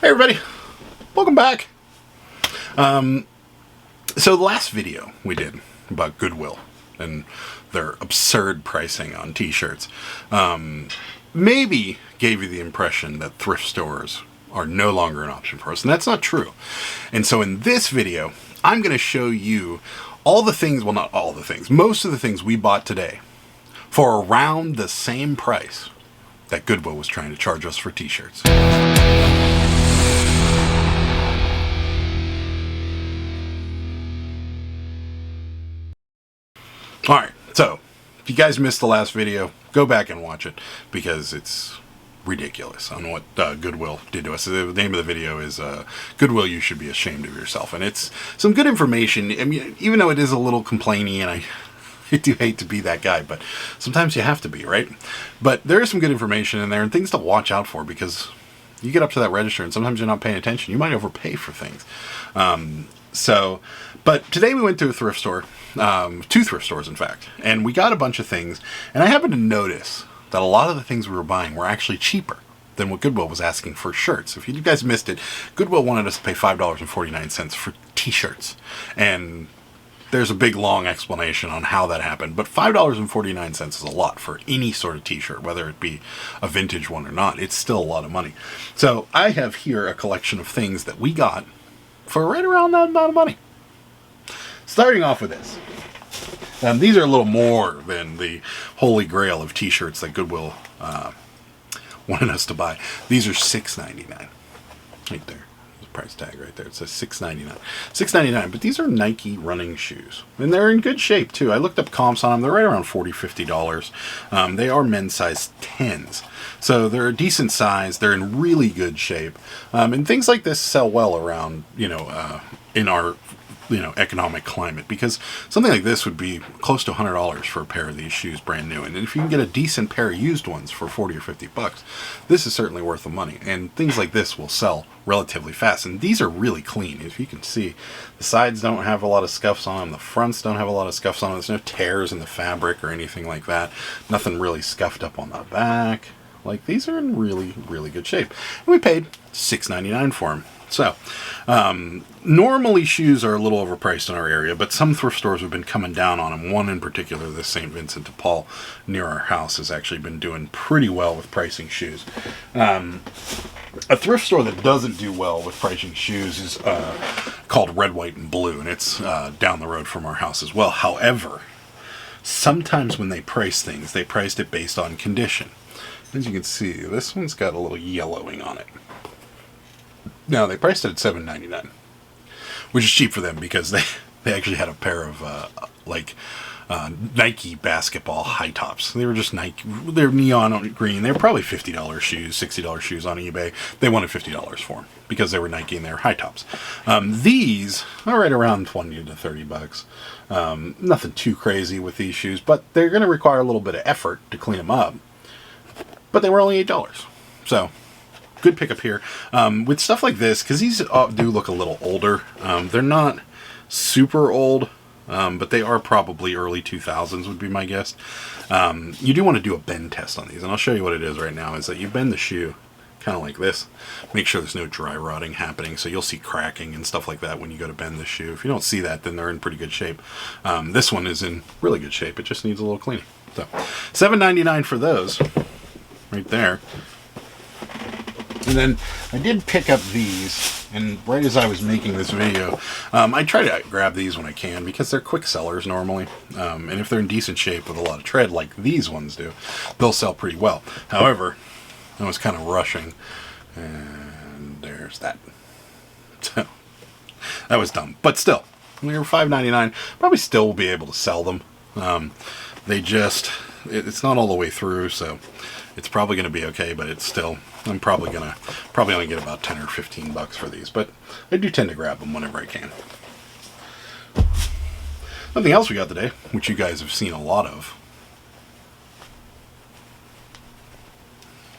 Hey everybody, welcome back. So the last video we did about Goodwill and their absurd pricing on t-shirts maybe gave you the impression that thrift stores are no longer an option for us, and that's not true. And so in this video, I'm going to show you all the things, well, not all the things, most of the things we bought today for around the same price that Goodwill was trying to charge us for t-shirts. Alright, so if you guys missed the last video, go back and watch it because it's ridiculous on what Goodwill did to us. The name of the video is Goodwill, You Should Be Ashamed of Yourself. And it's some good information. I mean, even though it is a little complainy, and I do hate to be that guy, but sometimes you have to be, right? But there is some good information in there and things to watch out for, because you get up to that register and sometimes you're not paying attention. You might overpay for things. But today we went to a thrift store, two thrift stores in fact, and we got a bunch of things, and I happened to notice that a lot of the things we were buying were actually cheaper than what Goodwill was asking for shirts. If you guys missed it, Goodwill wanted us to pay $5.49 for t-shirts, and there's a big long explanation on how that happened, but $5.49 is a lot for any sort of t-shirt, whether it be a vintage one or not. It's still a lot of money. So I have here a collection of things that we got for right around that amount of money. Starting off with this. These are a little more than the holy grail of t-shirts that Goodwill wanted us to buy. These are $6.99. Right there. The price tag right there. It says $6.99. $6.99. But these are Nike running shoes. And they're in good shape too. I looked up comps on them. They're right around $40, $50. They are men's size 10s. So they're a decent size. They're in really good shape. And things like this sell well around, in our economic climate, because something like this would be close to $100 for a pair of these shoes brand new. And if you can get a decent pair of used ones for 40 or 50 bucks, this is certainly worth the money. And things like this will sell relatively fast. And these are really clean. If you can see, the sides don't have a lot of scuffs on them. The fronts don't have a lot of scuffs on them. There's no tears in the fabric or anything like that. Nothing really scuffed up on the back. Like, these are in really, really good shape. And we paid $6.99 for them. So, normally shoes are a little overpriced in our area, but some thrift stores have been coming down on them. One in particular, the St. Vincent de Paul near our house, has actually been doing pretty well with pricing shoes. A thrift store that doesn't do well with pricing shoes is called Red, White, and Blue, and it's down the road from our house as well. However, sometimes when they price things, they priced it based on condition. As you can see, this one's got a little yellowing on it. Now, they priced it at $7.99, which is cheap for them because they actually had a pair of Nike basketball high tops. They were just Nike. They're neon green. They were probably $50 shoes, $60 shoes on eBay. They wanted $50 for them because they were Nike and they were high tops. These are right around 20 to 30 bucks. Nothing too crazy with these shoes, but they're going to require a little bit of effort to clean them up. But they were only $8. So, good pickup here. With stuff like this, because these do look a little older. They're not super old, but they are probably early 2000s would be my guess. You do want to do a bend test on these, and I'll show you what it is right now. Is that you bend the shoe kind of like this. Make sure there's no dry rotting happening, so you'll see cracking and stuff like that when you go to bend the shoe. If you don't see that, then they're in pretty good shape. This one is in really good shape. It just needs a little cleaning. So, $7.99 for those. Right there. And then I did pick up these, and right as I was making this video, I try to grab these when I can because they're quick sellers normally. And if they're in decent shape with a lot of tread like these ones do, they'll sell pretty well. However, I was kind of rushing, and there's that. So, that was dumb. But still, they were $5.99. Probably still will be able to sell them. It's not all the way through, so it's probably going to be okay, but it's still, I'm probably only get about 10 or 15 bucks for these, but I do tend to grab them whenever I can. Something else we got today, which you guys have seen a lot of,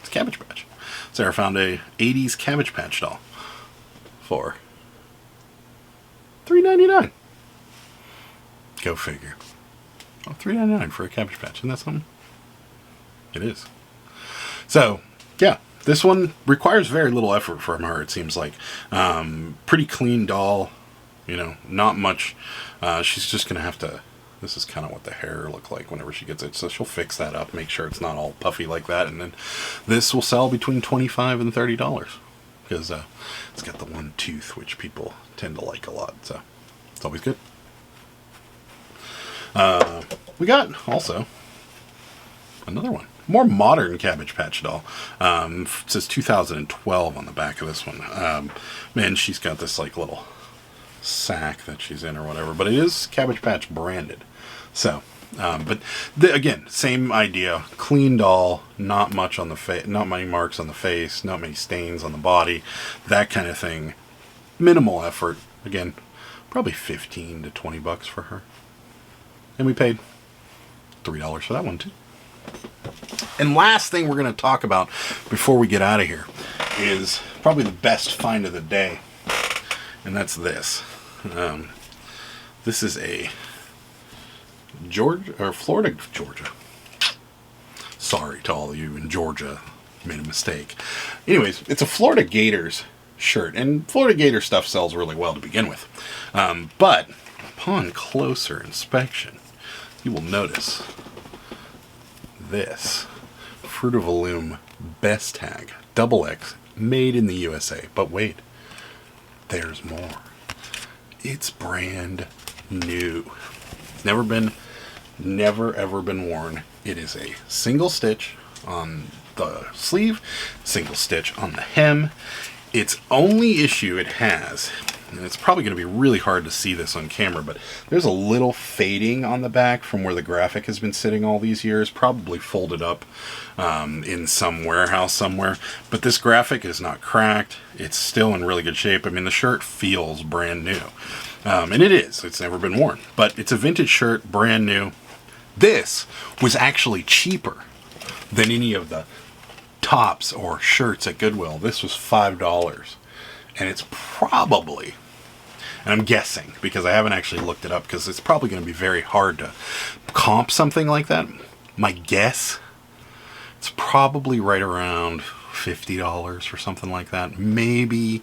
it's Cabbage Patch. Sarah found a 80s Cabbage Patch doll for $3.99. Go figure. Oh, $3.99 for a Cabbage Patch. Isn't that something? It is. So, yeah, this one requires very little effort from her, it seems like. Pretty clean doll, you know, not much. She's just going to have to, this is kind of what the hair look like whenever she gets it, so she'll fix that up, make sure it's not all puffy like that, and then this will sell between $25 and $30, because it's got the one tooth, which people tend to like a lot, so it's always good. We got also another one, more modern Cabbage Patch doll. It says 2012 on the back of this one. Man, she's got this like little sack that she's in or whatever, but it is Cabbage Patch branded. So, but again, same idea. Clean doll, not much on the face, not many marks on the face, not many stains on the body, that kind of thing. Minimal effort. Again, probably 15 to 20 bucks for her. And we paid $3 for that one too. And last thing we're going to talk about before we get out of here is probably the best find of the day. And that's this. This is a Florida, Georgia. Sorry to all of you in Georgia, made a mistake. Anyways, it's a Florida Gators shirt, and Florida Gator stuff sells really well to begin with. But upon closer inspection, you will notice this Fruit of the Loom Best Tag XX, made in the USA. But wait, there's more. It's brand new. Never ever been worn. It is a single stitch on the sleeve, single stitch on the hem. Its only issue it has, and it's probably going to be really hard to see this on camera, but there's a little fading on the back from where the graphic has been sitting all these years, probably folded up in some warehouse somewhere. But this graphic is not cracked. It's still in really good shape. I mean, the shirt feels brand new. And it is. It's never been worn. But it's a vintage shirt, brand new. This was actually cheaper than any of the tops or shirts at Goodwill. This was $5. And it's probably, and I'm guessing because I haven't actually looked it up, because it's probably going to be very hard to comp something like that. My guess, it's probably right around $50 or something like that. Maybe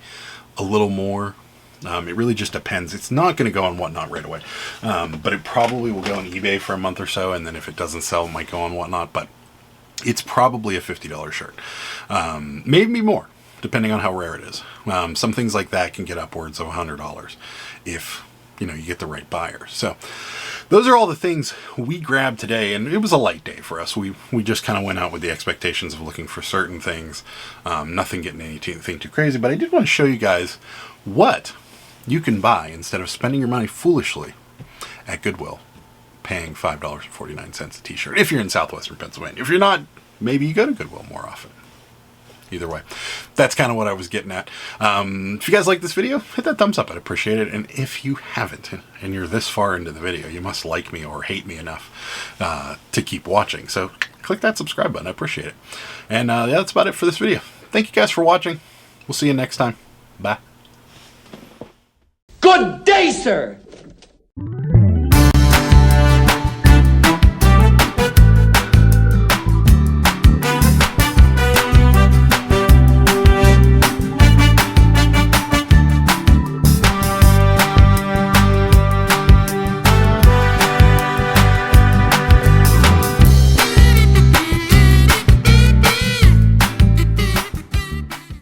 a little more. It really just depends. It's not going to go on Whatnot right away. But it probably will go on eBay for a month or so, and then if it doesn't sell, it might go on Whatnot. But it's probably a $50 shirt. Maybe more, depending on how rare it is. Some things like that can get upwards of $100 if, you know, you get the right buyer. So those are all the things we grabbed today, and it was a light day for us. We just kind of went out with the expectations of looking for certain things. Nothing getting anything too crazy, but I did want to show you guys what you can buy instead of spending your money foolishly at Goodwill, paying $5.49 a t-shirt if you're in southwestern Pennsylvania. If you're not, maybe you go to Goodwill more often. Either way, that's kind of what I was getting at. If you guys like this video, hit that thumbs up. I'd appreciate it. And if you haven't, and you're this far into the video, you must like me or hate me enough to keep watching. So click that subscribe button. I appreciate it. And yeah, that's about it for this video. Thank you guys for watching. We'll see you next time. Bye. Good day, sir!